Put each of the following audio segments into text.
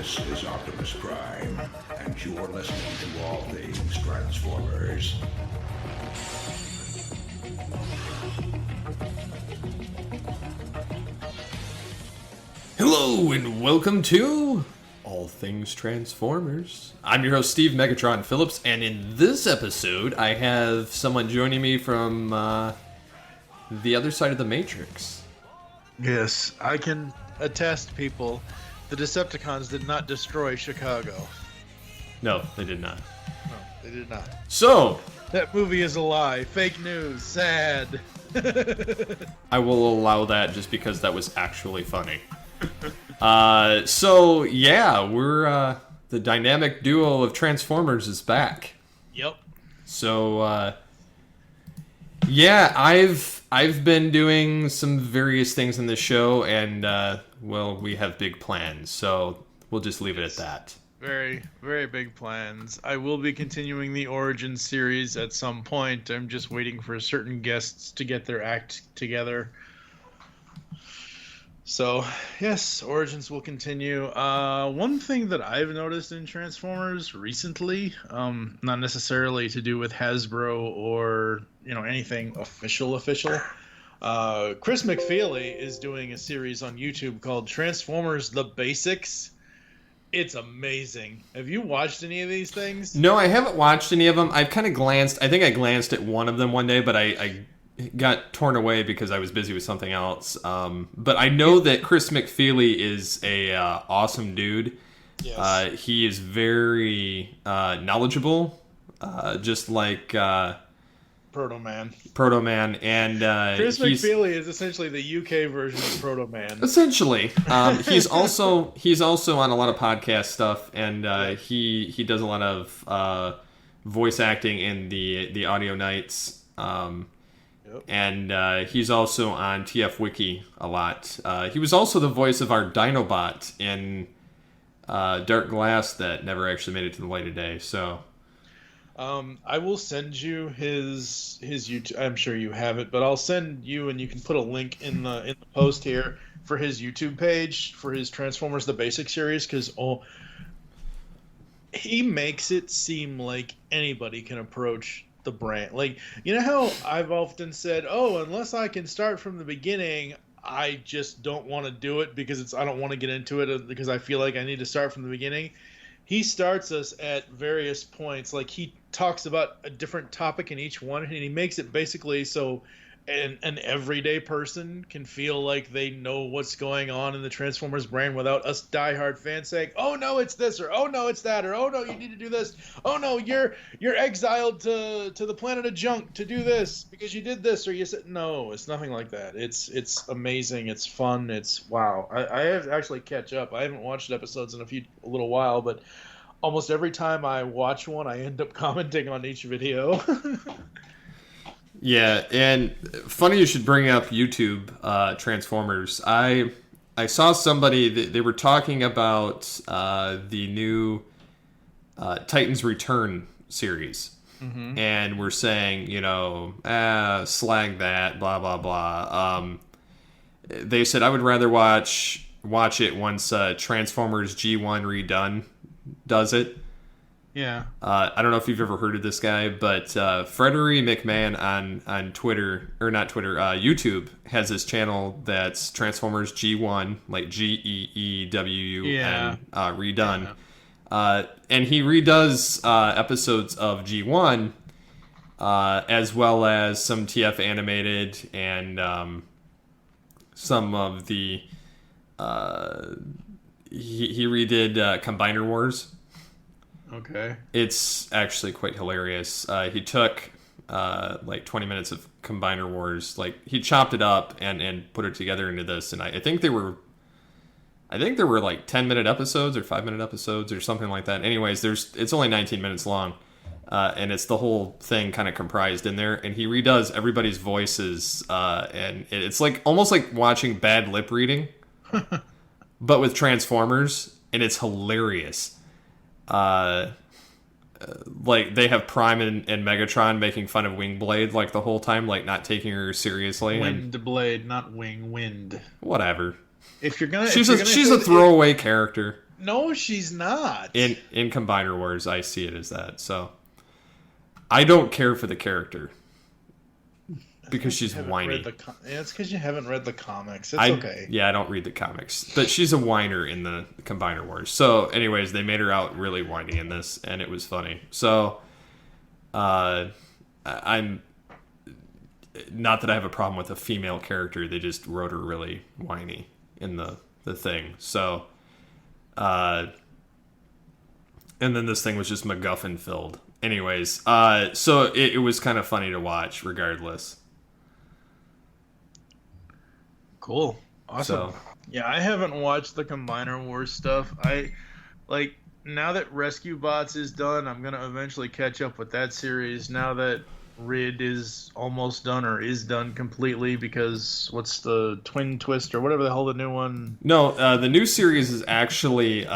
This is Optimus Prime, and you're listening to All Things Transformers. Hello and welcome to All Things Transformers. I'm your host Steve Megatron Phillips, and in this episode I have someone joining me from the other side of the Matrix. Yes, I can attest, people. The Decepticons did not destroy Chicago. No, they did not. No, they did not. So, That movie is a lie. Fake news. Sad. I will allow that just because that was actually funny. We're the dynamic duo of Transformers is back. Yep. So, I've been doing some various things in this show, and we have big plans. So we'll just leave it at that. Very, very big plans. I will be continuing the Origin series at some point. I'm just waiting for certain guests to get their act together. So, yes, Origins will continue. One thing that I've noticed in Transformers recently, not necessarily to do with Hasbro or, anything official, Chris McFeely is doing a series on YouTube called Transformers The Basics. It's amazing. Have you watched any of these things? No, I haven't watched any of them. I've kind of glanced. I think I glanced at one of them one day, but I got torn away because I was busy with something else. But I know that Chris McFeely is a awesome dude. Yes. He is very knowledgeable, just like Proto Man. And Chris McFeely is essentially the UK version of Proto Man. Essentially, he's also on a lot of podcast stuff, and he does a lot of voice acting in the Audio Nights. And he's also on TF Wiki a lot. He was also the voice of our Dinobot in Dark Glass that never actually made it to the light of day. So, I will send you his YouTube. I'm sure you have it, but I'll send you, and you can put a link in the post here for his YouTube page for his Transformers The Basic series, because he makes it seem like anybody can approach the brand. Like, you know how I've often said, unless I can start from the beginning, I just don't want to do it because I don't want to get into it because I feel like I need to start from the beginning. He starts us at various points. Like, he talks about a different topic in each one, and he makes it basically so an everyday person can feel like they know what's going on in the Transformers brand without us diehard fans saying, "Oh no, it's this," or "Oh no, it's that," or "Oh no, you need to do this." "Oh no, you're exiled to the planet of junk to do this because you did this," or you said. No, it's nothing like that. It's amazing. It's fun. It's wow. I have to actually catch up. I haven't watched episodes in a little while, but almost every time I watch one, I end up commenting on each video. yeah, and funny you should bring up YouTube Transformers. I saw somebody, they were talking about the new Titans Return series. Mm-hmm. And we're saying, slag that, blah, blah, blah. They said I would rather watch it once Transformers G1 Redone does it. Yeah. I don't know if you've ever heard of this guy, but Frederick McMahon on Twitter, or not Twitter, YouTube has this channel that's Transformers G1, like GEEWUN, redone. Yeah. And he redoes episodes of G1, as well as some TF animated and some of the... He redid Combiner Wars. Okay. It's actually quite hilarious. He took like 20 minutes of Combiner Wars, like he chopped it up and put it together into this, and I think there were like 10-minute episodes or 5-minute episodes or something like that. Anyways, it's only 19 minutes long, and it's the whole thing kind of comprised in there. And he redoes everybody's voices, and it's like almost like watching bad lip reading, but with Transformers, and it's hilarious. Like they have Prime and Megatron making fun of Wingblade like the whole time, like not taking her seriously. Windblade, not Wind. Whatever. If you're gonna, she's a throwaway character. No, she's not. In Combiner Wars, I see it as that. So I don't care for the character because she's whiny. It's because you haven't read the comics. It's okay. Yeah, I don't read the comics, but she's a whiner in the Combiner Wars. So, anyways, they made her out really whiny in this, and it was funny. So, I'm not that I have a problem with a female character. They just wrote her really whiny in the thing. So, and then this thing was just MacGuffin filled. Anyways, so it was kind of funny to watch, regardless. Cool. Awesome. So, yeah, I haven't watched the Combiner Wars stuff. Now that Rescue Bots is done, I'm going to eventually catch up with that series. Now that Rid is almost done or is done completely, because what's the Twin Twist or whatever the hell the new one? No, the new series is actually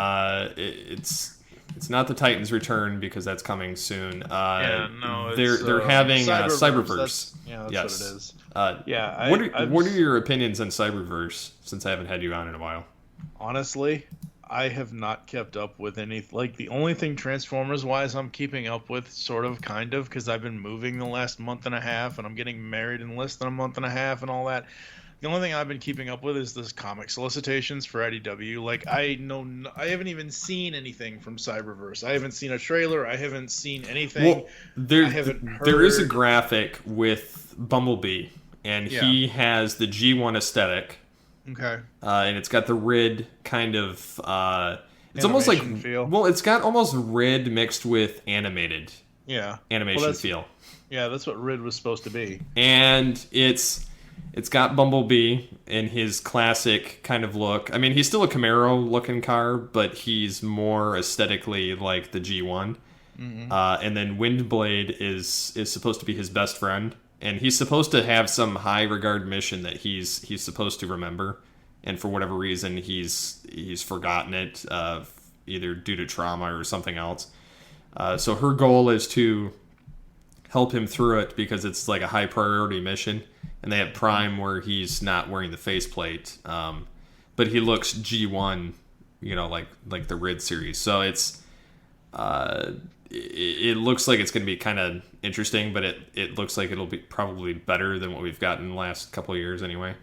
it's not the Titans Return because that's coming soon. They're having Cyberverse. That's yes. what it is. What are your opinions on Cyberverse? Since I haven't had you on in a while. Honestly, I have not kept up with any. Like, the only thing Transformers wise I'm keeping up with, sort of, kind of, because I've been moving the last month and a half, and I'm getting married in less than a month and a half, and all that. The only thing I've been keeping up with is this comic solicitations for IDW. Like, I haven't even seen anything from Cyberverse. I haven't seen a trailer. I haven't seen anything. Well, there is a graphic with Bumblebee, and he has the G1 aesthetic. Okay. And it's got the Rid kind of. It's almost like feel. Well, it's got almost Rid mixed with animated. Yeah. Animation feel. Yeah, that's what Rid was supposed to be. And it's got Bumblebee in his classic kind of look. I mean, he's still a Camaro-looking car, but he's more aesthetically like the G1. Mm-hmm. And then Windblade is supposed to be his best friend, and he's supposed to have some high regard mission that he's supposed to remember, and for whatever reason he's forgotten it, either due to trauma or something else. So her goal is to help him through it because it's like a high priority mission. And they have Prime where he's not wearing the faceplate, but he looks G1, like the Rid series. So it's it looks like it's going to be kind of interesting, but it looks like it'll be probably better than what we've gotten in the last couple of years anyway.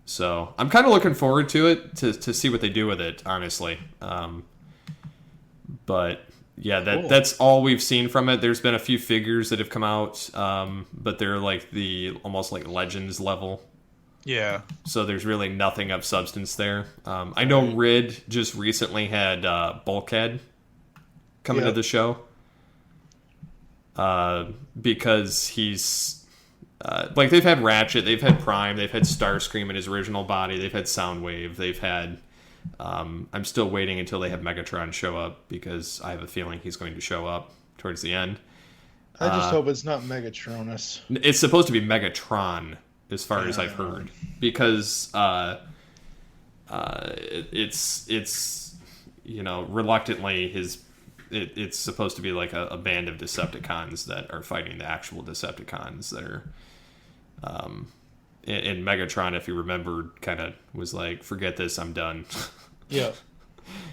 So I'm kind of looking forward to it to see what they do with it, honestly. But yeah, that's all we've seen from it. There's been a few figures that have come out, but they're like almost like Legends level. Yeah. So there's really nothing of substance there. I know Rid just recently had Bulkhead come into the show because he's like they've had Ratchet, they've had Prime, they've had Starscream in his original body, they've had Soundwave, they've had. I'm still waiting until they have Megatron show up because I have a feeling he's going to show up towards the end. I just hope it's not Megatronus. It's supposed to be Megatron, as far as I've heard, because it's reluctantly it's supposed to be like a band of Decepticons that are fighting the actual Decepticons that are. And Megatron, if you remember, kind of was like, forget this, I'm done. Yeah.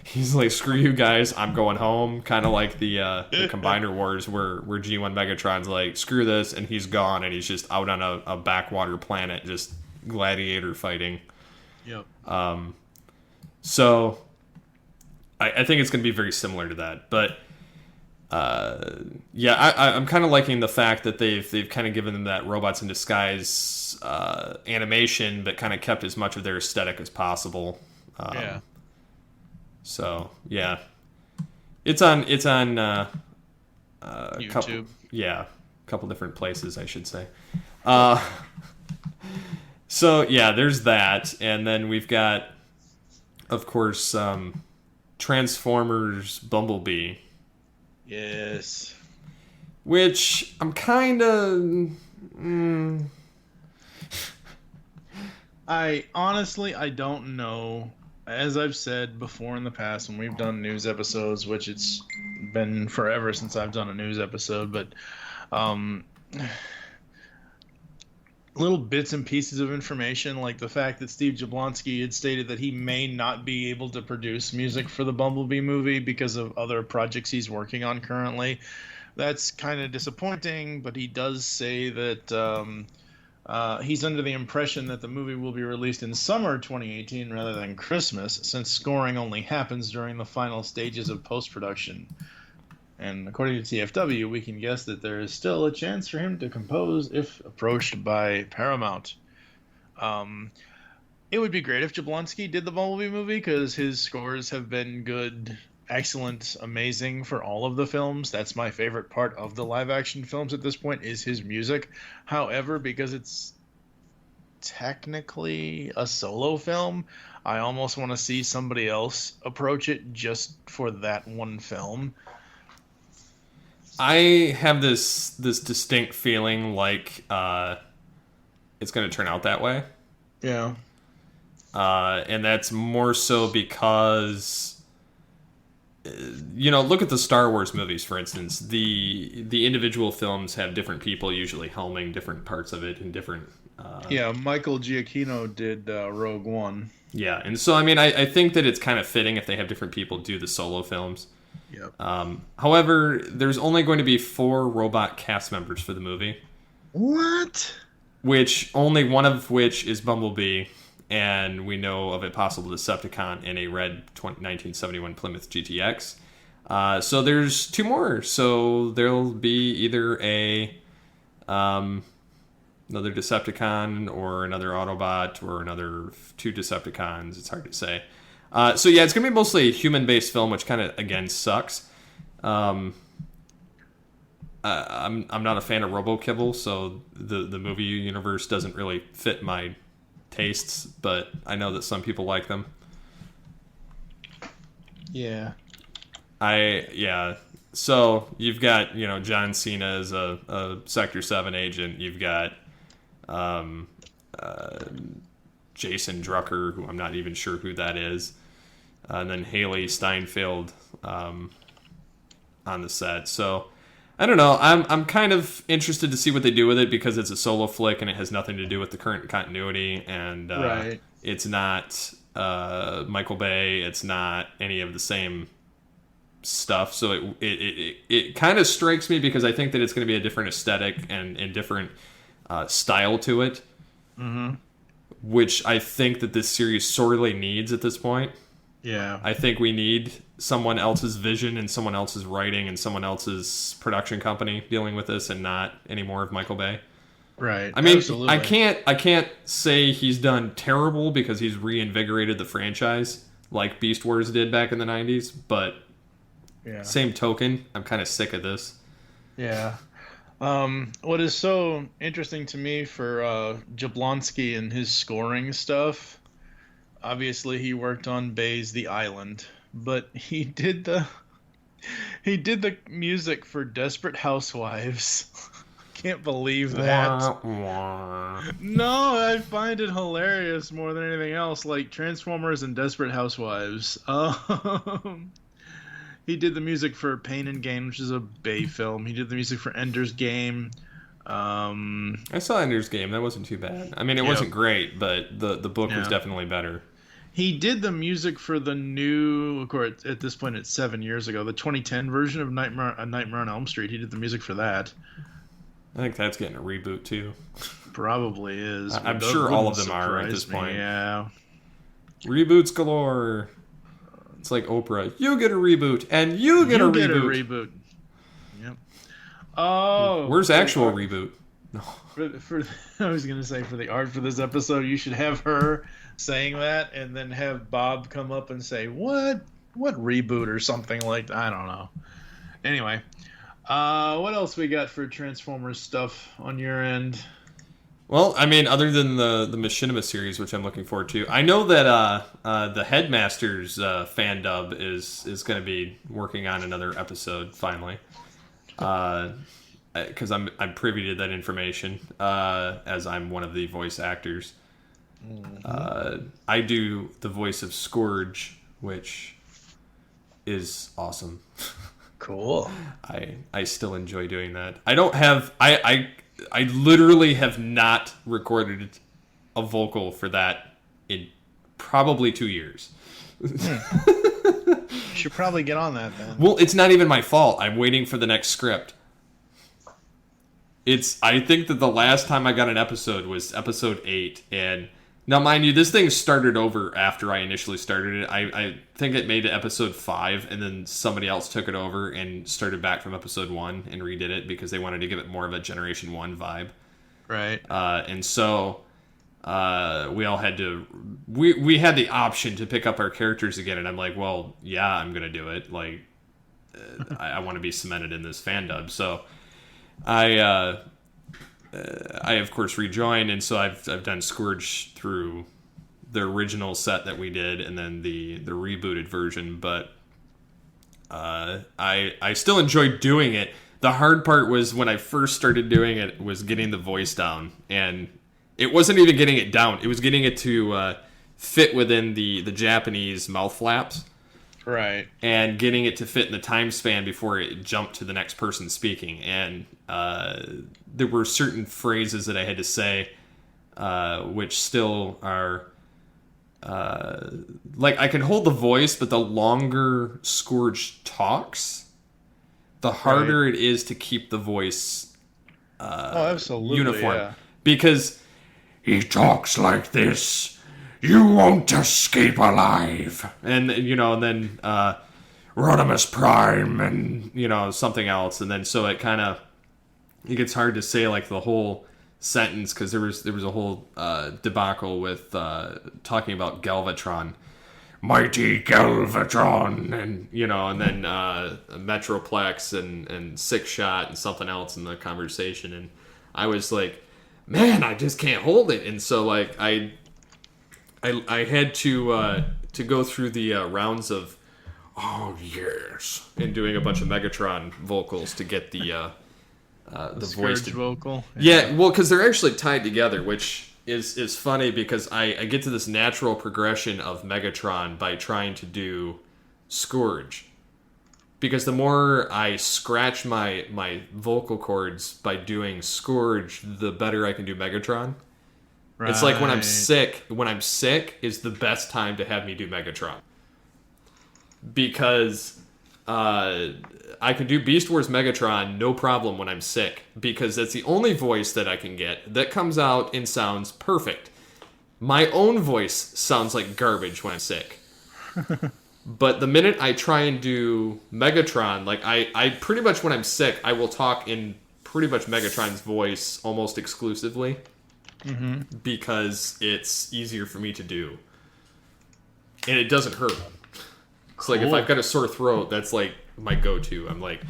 He's like, screw you guys, I'm going home. Kind of like the Combiner Wars where G1 Megatron's like, screw this, and he's gone, and he's just out on a backwater planet just gladiator fighting. Yep. So I think it's going to be very similar to that. But I'm kind of liking the fact that they've kind of given them that Robots in Disguise animation, but kind of kept as much of their aesthetic as possible. So yeah, it's on YouTube. A couple different places, I should say. So yeah, there's that, and then we've got, of course, Transformers Bumblebee. Yes. Which I'm kind of. I don't know. As I've said before in the past when we've done news episodes, which it's been forever since I've done a news episode, but little bits and pieces of information, like the fact that Steve Jablonsky had stated that he may not be able to produce music for the Bumblebee movie because of other projects he's working on currently. That's kind of disappointing, but he does say that he's under the impression that the movie will be released in summer 2018 rather than Christmas, since scoring only happens during the final stages of post-production. And according to TFW, we can guess that there is still a chance for him to compose if approached by Paramount. It would be great if Jablonsky did the Bumblebee movie, because his scores have been good, excellent, amazing for all of the films. That's my favorite part of the live-action films at this point, is his music. However, because it's technically a solo film, I almost want to see somebody else approach it just for that one film. I have this distinct feeling like it's going to turn out that way. Yeah. And that's more so because, look at the Star Wars movies, for instance. The individual films have different people usually helming different parts of it and different... Yeah, Michael Giacchino did Rogue One. Yeah, and so, I think that it's kind of fitting if they have different people do the solo films. Yep. However, there's only going to be 4 robot cast members for the movie. What? Which, only one of which is Bumblebee, and we know of a possible Decepticon in a red 1971 Plymouth GTX. So there's 2 more. So there'll be either another Decepticon or another Autobot or another 2 Decepticons. It's hard to say. So yeah, it's going to be mostly a human-based film, which kind of, again, sucks. I'm not a fan of RoboKibble, so the movie universe doesn't really fit my tastes, but I know that some people like them. Yeah. So you've got, John Cena as a Sector 7 agent. You've got Jason Drucker, who I'm not even sure who that is. And then Haley Steinfeld on the set. So I don't know. I'm kind of interested to see what they do with it, because it's a solo flick and it has nothing to do with the current continuity. And right. It's not Michael Bay. It's not any of the same stuff. So it kind of strikes me, because I think that it's going to be a different aesthetic and different style to it. Mm-hmm. Which I think that this series sorely needs at this point. Yeah. I think we need someone else's vision and someone else's writing and someone else's production company dealing with this, and not any more of Michael Bay. Right. Absolutely. I can't say he's done terrible, because he's reinvigorated the franchise like Beast Wars did back in the 90s, but same token, I'm kind of sick of this. Yeah. What is so interesting to me for Jablonsky and his scoring stuff, obviously he worked on Bay's The Island, but he did the music for Desperate Housewives. Can't believe that. No, I find it hilarious more than anything else, like Transformers and Desperate Housewives. He did the music for Pain and Gain, which is a Bay film. He did the music for Ender's Game. I saw Ender's Game. That wasn't too bad. It wasn't great, but the book was definitely better. He did the music for the new, of course, at this point it's 7 years ago, the 2010 version of Nightmare on Elm Street. He did the music for that. I think that's getting a reboot, too. Probably is. I'm sure all of them are at this point. Yeah. Reboots galore. It's like Oprah. You get a reboot, and you get a reboot. Yep. Oh. Where's actual reboot? No. For I was gonna say, for the art for this episode, you should have her saying that, and then have Bob come up and say, "What reboot?" or something like that. I don't know. Anyway, what else we got for Transformers stuff on your end? Well, other than the Machinima series, which I'm looking forward to, I know that the Headmasters fan dub is going to be working on another episode finally, because I'm privy to that information, as I'm one of the voice actors. Mm-hmm. I do the voice of Scourge, which is awesome. Cool. I still enjoy doing that. I don't have I literally have not recorded a vocal for that in probably 2 years. You should probably get on that then. Well, it's not even my fault. I'm waiting for the next script. I think that the last time I got an episode was episode 8, and now mind you, this thing started over after I initially started it. I think it made it episode 5, and then somebody else took it over and started back from episode 1 and redid it because they wanted to give it more of a Generation 1 vibe. Right. And so we all had to... We had the option to pick up our characters again, and I'm like, well, yeah, I'm going to do it. Like, I want to be cemented in this fandom. So I of course rejoined, and so I've done Scourge through the original set that we did, and then the rebooted version. But I still enjoyed doing it. The hard part was when I first started doing it was getting the voice down, and it wasn't even getting it down. It was getting it to fit within the Japanese mouth flaps. Right. And getting it to fit in the time span before it jumped to the next person speaking. And there were certain phrases that I had to say, which still are... like, I can hold the voice, but the longer Scourge talks, the harder it is to keep the voice absolutely, uniform. Yeah. Because He talks like this. You won't escape alive. and then Rodimus Prime and... something else, and then so it gets hard to say like the whole sentence because there was a whole debacle with talking about Galvatron, Mighty Galvatron. and then Metroplex and Six Shot and something else in the conversation, and I was like, man, I just can't hold it, and so like I had to go through the rounds of Oh, yes. and doing a bunch of Megatron vocals to get the voice to... vocal. Yeah, well, because they're actually tied together, which is funny because I get to this natural progression of Megatron by trying to do Scourge. Because the more I scratch my vocal cords by doing Scourge, the better I can do Megatron. Right. It's like when I'm sick is the best time to have me do Megatron. Because I can do Beast Wars Megatron no problem when I'm sick, because that's the only voice that I can get that comes out and sounds perfect. My own voice sounds like garbage when I'm sick. But the minute I try and do Megatron, like I pretty much when I'm sick, I will talk in pretty much Megatron's voice almost exclusively. Mm-hmm. Because it's easier for me to do. And it doesn't hurt. It's cool. Like if I've got a sore throat, that's like my go-to. I'm like,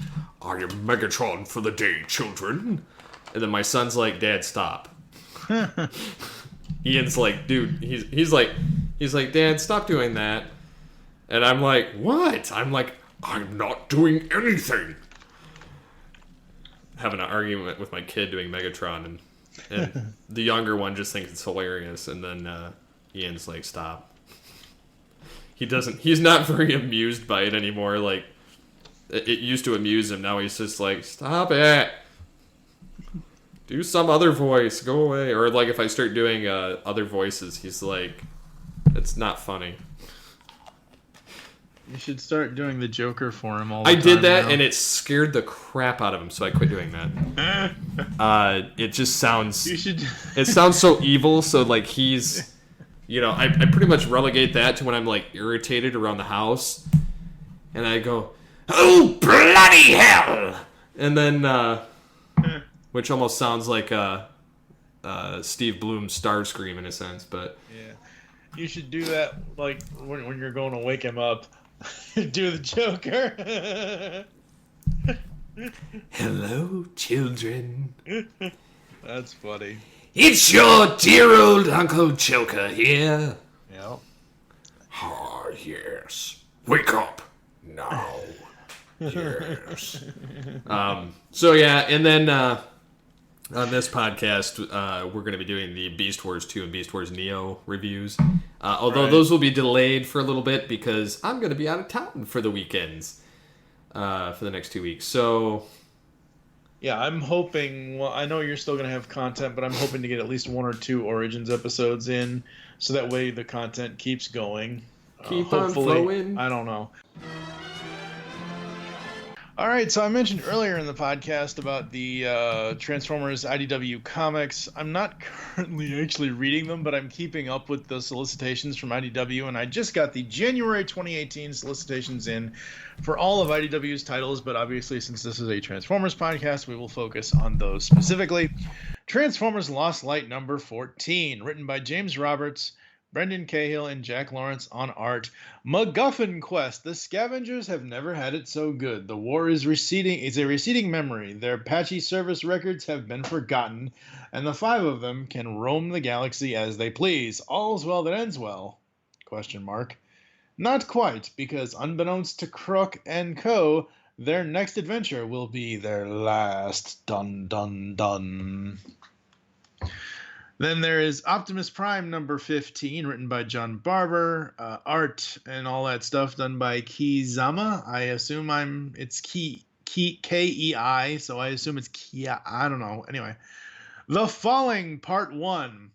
I am Megatron for the day, children. And then my son's like, Dad, stop. Ian's like, dude, he's like, Dad, stop doing that. And I'm like, what? I'm like, I'm not doing anything. Having an argument with my kid doing Megatron, and the younger one just thinks it's hilarious. And then Ian's like, stop. He's not very amused by it anymore. Like, it used to amuse him. Now he's just like, stop it. Do some other voice. Go away. Or like if I start doing other voices, he's like, it's not funny. You should start doing the Joker for him all the time. I did that, now. and it scared the crap out of him, so I quit doing that. It just sounds... You should... It sounds so evil, so, like, he's... I pretty much relegate that to when I'm, like, irritated around the house. And I go, oh, bloody hell! And then, which almost sounds like Steve Bloom's Starscream in a sense, but... Yeah. You should do that, like, when you're going to wake him up. Do the Joker. Hello, children. That's funny. It's your dear old Uncle Joker here. Yep. Ah, yes. Wake up. Now. Yes. So yeah, and then on this podcast, we're going to be doing the Beast Wars 2 and Beast Wars Neo reviews. Although those will be delayed for a little bit because I'm going to be out of town for the weekends for the next 2 weeks. So Yeah, I'm hoping. Well, I know you're still going to have content, but I'm hoping to get at least 1 or 2 Origins episodes in, so that way the content keeps going. Keep on Hopefully, flowing. I don't know. All right, so I mentioned earlier in the podcast about the Transformers IDW comics. I'm not currently actually reading them, but I'm keeping up with the solicitations from IDW, and I just got the January 2018 solicitations in for all of IDW's titles, but obviously, since this is a Transformers podcast, we will focus on those specifically. Transformers Lost Light number 14, written by James Roberts, Brendan Cahill, and Jack Lawrence on art. MacGuffin Quest. The scavengers have never had it so good. The war is receding. It's a receding memory. Their patchy service records have been forgotten, and the 5 of them can roam the galaxy as they please. All's well that ends well? Question mark. Not quite, because unbeknownst to Crook and Co., their next adventure will be their last. Dun dun dun. Then there is Optimus Prime number 15, written by John Barber, art and all that stuff done by Kizama. I assume it's Kei, so I assume it's Kia. I don't know. Anyway, The Falling Part 1.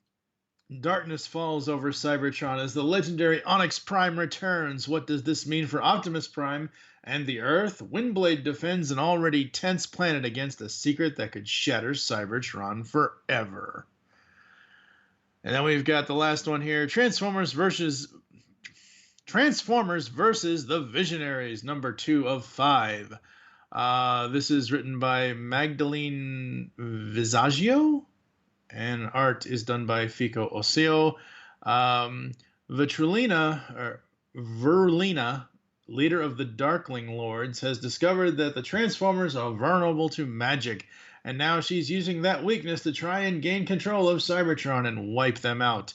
Darkness falls over Cybertron as the legendary Onyx Prime returns. What does this mean for Optimus Prime and the Earth? Windblade defends an already tense planet against a secret that could shatter Cybertron forever. And then we've got the last one here, Transformers versus the Visionaries, number 2 of 5. This is written by Magdalene Visaggio, and art is done by Fico Oseo. Verlina, leader of the Darkling Lords, has discovered that the Transformers are vulnerable to magic, and now she's using that weakness to try and gain control of Cybertron and wipe them out.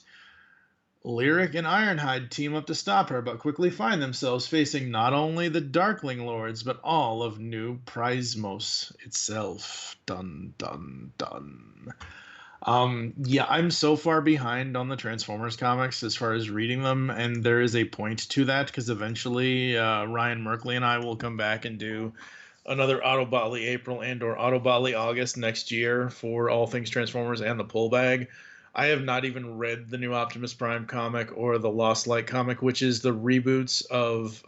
Lyric and Ironhide team up to stop her, but quickly find themselves facing not only the Darkling Lords, but all of New Prismos itself. Dun, dun, dun. Yeah, I'm so far behind on the Transformers comics as far as reading them, and there is a point to that, because eventually Ryan Merkley and I will come back and do another Autobotly April and or Autobotly August next year for all things Transformers and the pull bag. I have not even read the new Optimus Prime comic or the Lost Light comic, which is the reboots of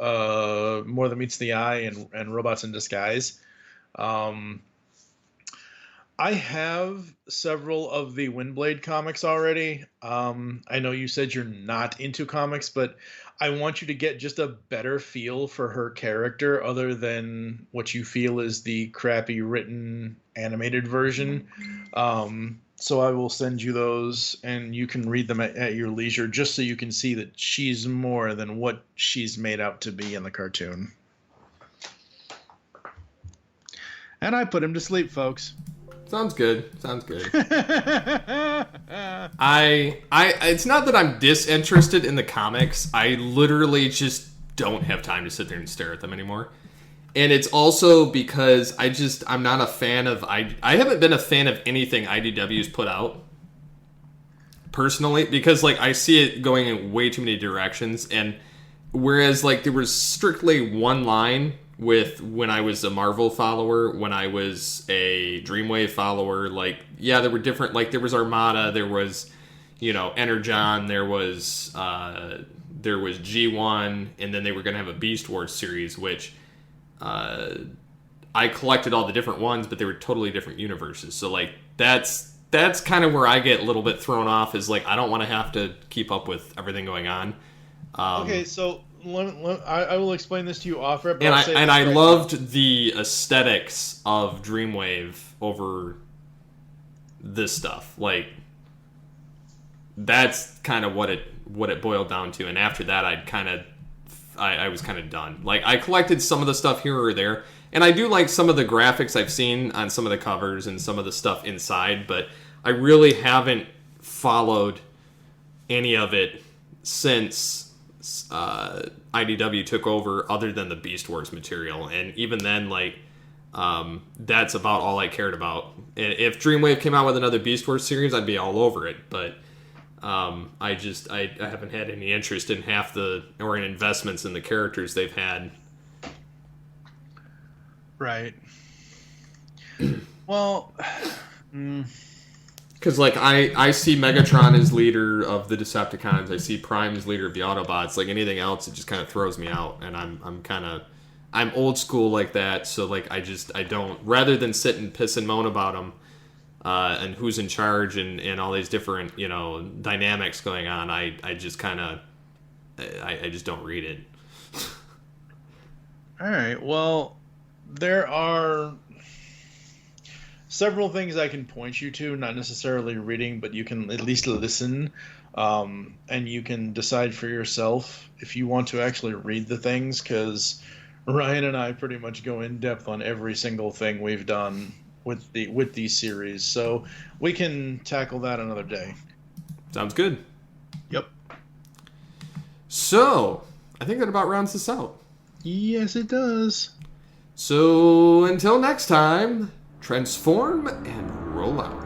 More Than Meets the Eye and Robots in Disguise. I have several of the Windblade comics already. I know you said you're not into comics, but I want you to get just a better feel for her character other than what you feel is the crappy written animated version. So I will send you those, and you can read them at your leisure, just so you can see that she's more than what she's made out to be in the cartoon. And I put him to sleep, folks. Sounds good. It's not that I'm disinterested in the comics. I literally just don't have time to sit there and stare at them anymore. And it's also because I'm not a fan of... I haven't been a fan of anything IDW's put out, personally, because, like, I see it going in way too many directions, and whereas, like, there was strictly one line with when I was a Marvel follower, when I was a Dreamwave follower, like, yeah, there were different... Like, there was Armada, there was, Energon, there was G1, and then they were going to have a Beast Wars series, which... I collected all the different ones, but they were totally different universes. So, like, that's kind of where I get a little bit thrown off, is, like, I don't want to have to keep up with everything going on. Okay, so I will explain this to you off rip. I loved the aesthetics of Dreamwave over this stuff. Like, that's kind of what it boiled down to. And after that, I was kind of done. Like, I collected some of the stuff here or there, and I do like some of the graphics I've seen on some of the covers and some of the stuff inside, but I really haven't followed any of it since IDW took over, other than the Beast Wars material. And even then, like, that's about all I cared about. If Dreamwave came out with another Beast Wars series, I'd be all over it, but I haven't had any interest in in investments in the characters they've had. Right. Well, Because, like, I see Megatron as leader of the Decepticons. I see Prime as leader of the Autobots. Like, anything else, it just kind of throws me out. And I'm old school like that. So, like, I don't, rather than sit and piss and moan about them and who's in charge and all these different, dynamics going on, I just kind of, I just don't read it. all right. Well, there are several things I can point you to, not necessarily reading, but you can at least listen, and you can decide for yourself if you want to actually read the things, because Ryan and I pretty much go in depth on every single thing we've done with these series, so we can tackle that another day. Sounds good. Yep. So, I think that about rounds this out. Yes, it does. So, until next time, transform and roll out.